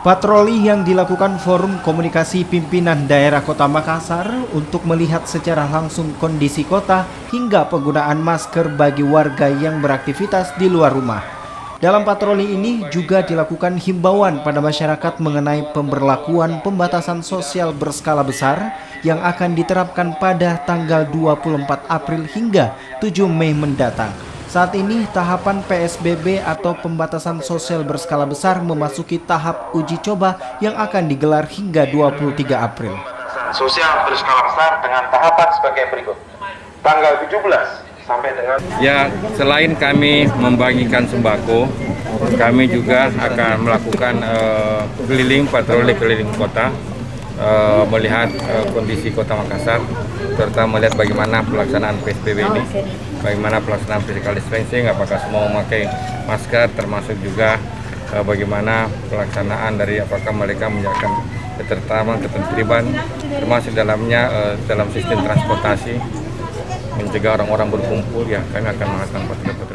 Patroli yang dilakukan Forum Komunikasi Pimpinan Daerah Kota Makassar untuk melihat secara langsung kondisi kota hingga penggunaan masker bagi warga yang beraktivitas di luar rumah. Dalam patroli ini juga dilakukan himbauan pada masyarakat mengenai pemberlakuan pembatasan sosial berskala besar yang akan diterapkan pada tanggal 24 April hingga 7 Mei mendatang. Saat ini tahapan PSBB atau pembatasan sosial berskala besar memasuki tahap uji coba yang akan digelar hingga 23 April. Sosial berskala besar dengan tahapan sebagai berikut. Tanggal 17 sampai dengan... Ya, selain kami membagikan sembako, kami juga akan melakukan patroli keliling kota, melihat kondisi kota Makassar, serta melihat bagaimana pelaksanaan PSBB ini, bagaimana pelaksanaan physical distancing, apakah semua memakai masker, termasuk juga bagaimana pelaksanaan dari apakah mereka menjalankan ketertiban, termasuk dalamnya dalam sistem transportasi, mencegah orang-orang berkumpul. Ya, kami akan melakukan patroli.